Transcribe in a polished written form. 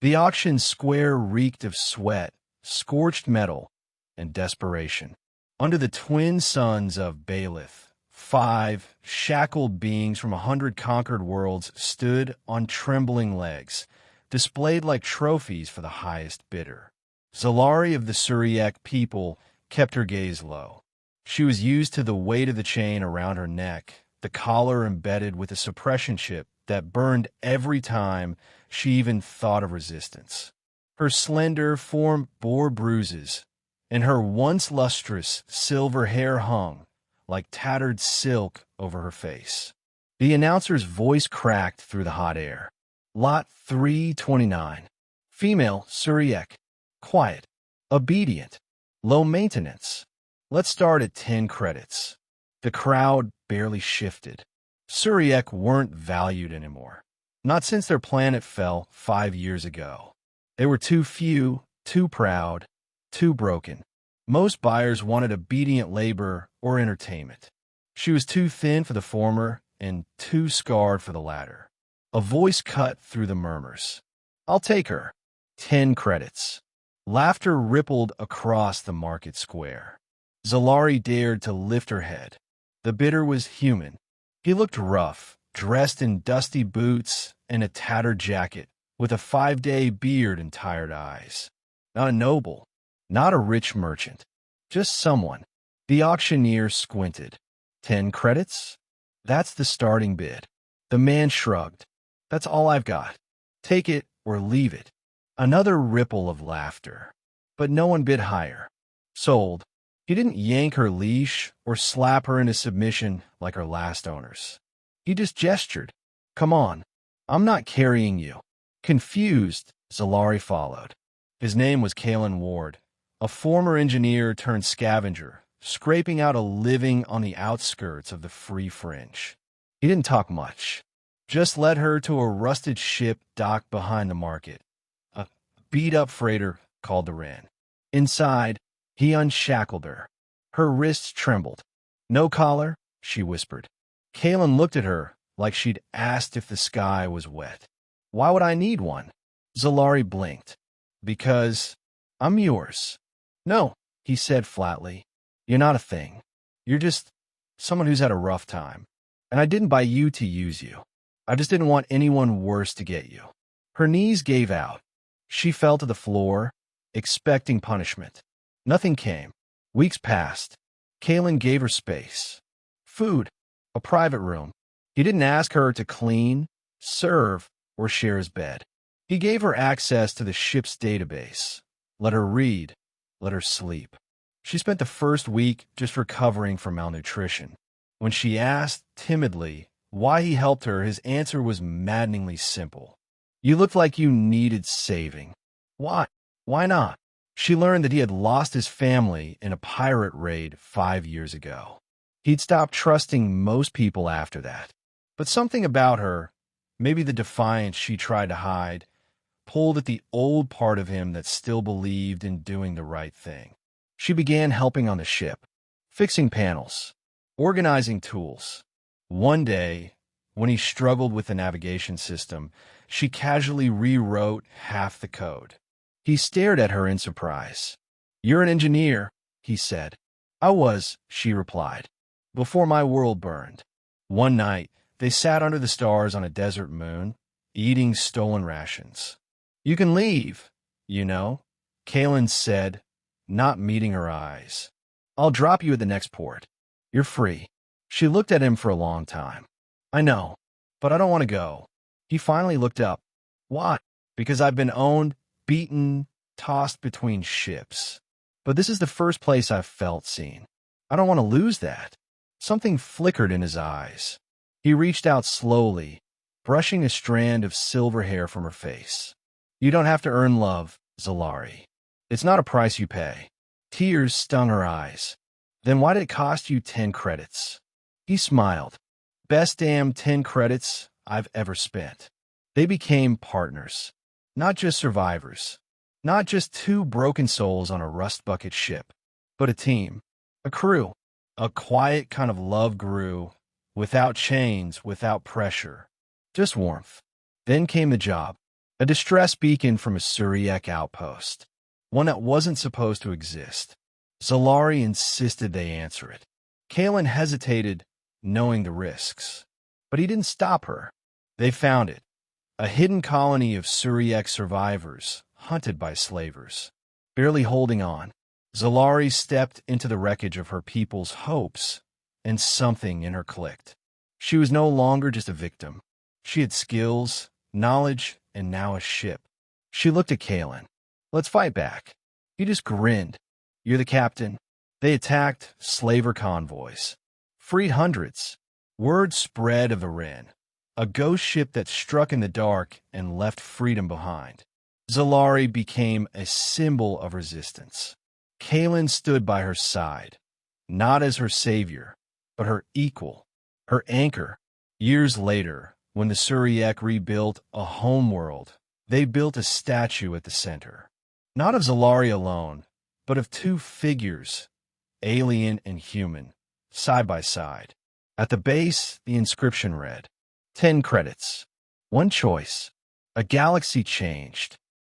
The auction square reeked of sweat, scorched metal, and desperation. Under the twin suns of Baelith, 5 shackled beings from 100 conquered worlds stood on trembling legs, displayed like trophies for the highest bidder. Zalari of the Syriac people kept her gaze low. She was used to the weight of the chain around her neck, the collar embedded with a suppression chip that burned every time she even thought of resistance. Her slender form bore bruises, and her once lustrous silver hair hung like tattered silk over her face. The announcer's voice cracked through the hot air. Lot 329. Female, Syriac. Quiet. Obedient. Low maintenance. Let's start at 10 credits. The crowd barely shifted. Syriac weren't valued anymore. Not since their planet fell 5 years ago. They were too few, too proud, too broken. Most buyers wanted obedient labor or entertainment. She was too thin for the former and too scarred for the latter. A voice cut through the murmurs. I'll take her. 10 credits. Laughter rippled across the market square. Zalari dared to lift her head. The bidder was human. He looked rough, dressed in dusty boots and a tattered jacket, with a 5-day beard and tired eyes. Not a noble, not a rich merchant, just someone. The auctioneer squinted. 10 credits? That's the starting bid. The man shrugged. That's all I've got. Take it or leave it. Another ripple of laughter. But no one bid higher. Sold. He didn't yank her leash or slap her into submission like her last owners. He just gestured. Come on. I'm not carrying you. Confused, Zalari followed. His name was Kalen Ward, a former engineer turned scavenger, scraping out a living on the outskirts of the free fringe. He didn't talk much. Just led her to a rusted ship docked behind the market. A beat-up freighter called the Wren. Inside, he unshackled her. Her wrists trembled. No collar, she whispered. Kalen looked at her like she'd asked if the sky was wet. Why would I need one? Zalari blinked. Because I'm yours. No, he said flatly. You're not a thing. You're just someone who's had a rough time. And I didn't buy you to use you. I just didn't want anyone worse to get you. Her knees gave out. She fell to the floor, expecting punishment. Nothing came. Weeks passed. Kalen gave her space. Food. A private room. He didn't ask her to clean, serve, or share his bed. He gave her access to the ship's database. Let her read. Let her sleep. She spent the first week just recovering from malnutrition. When she asked, timidly, why he helped her, his answer was maddeningly simple. You looked like you needed saving. Why? Why not? She learned that he had lost his family in a pirate raid 5 years ago. He'd stopped trusting most people after that. But something about her, maybe the defiance she tried to hide, pulled at the old part of him that still believed in doing the right thing. She began helping on the ship, fixing panels, organizing tools. One day, when he struggled with the navigation system, she casually rewrote half the code. He stared at her in surprise. You're an engineer, he said. I was, she replied, before my world burned. One night, they sat under the stars on a desert moon, eating stolen rations. You can leave, you know, Kalen said, not meeting her eyes. I'll drop you at the next port. You're free. She looked at him for a long time. I know, but I don't want to go. He finally looked up. Why? Because I've been owned, beaten, tossed between ships. But this is the first place I've felt seen. I don't want to lose that. Something flickered in his eyes. He reached out slowly, brushing a strand of silver hair from her face. You don't have to earn love, Zalari. It's not a price you pay. Tears stung her eyes. Then why did it cost you 10 credits? He smiled. Best damn 10 credits I've ever spent. They became partners. Not just survivors. Not just two broken souls on a rust bucket ship, but a team. A crew. A quiet kind of love grew, without chains, without pressure. Just warmth. Then came the job. A distress beacon from a Syriac outpost, one that wasn't supposed to exist. Zalari insisted they answer it. Kalen hesitated, knowing the risks. But he didn't stop her. They found it, a hidden colony of Syriac survivors, hunted by slavers. Barely holding on, Zalari stepped into the wreckage of her people's hopes, and something in her clicked. She was no longer just a victim. She had skills, knowledge, and now a ship. She looked at Kalen. "Let's fight back." He just grinned. "You're the captain." They attacked slaver convoys. Freed hundreds. Word spread of Iran, a ghost ship that struck in the dark and left freedom behind. Zalari became a symbol of resistance. Kalen stood by her side, not as her savior, but her equal, her anchor. Years later, when the Syriac rebuilt a homeworld, they built a statue at the center. Not of Zalari alone, but of two figures, alien and human, side by side. At the base, the inscription read, 10 credits. One choice. A galaxy changed.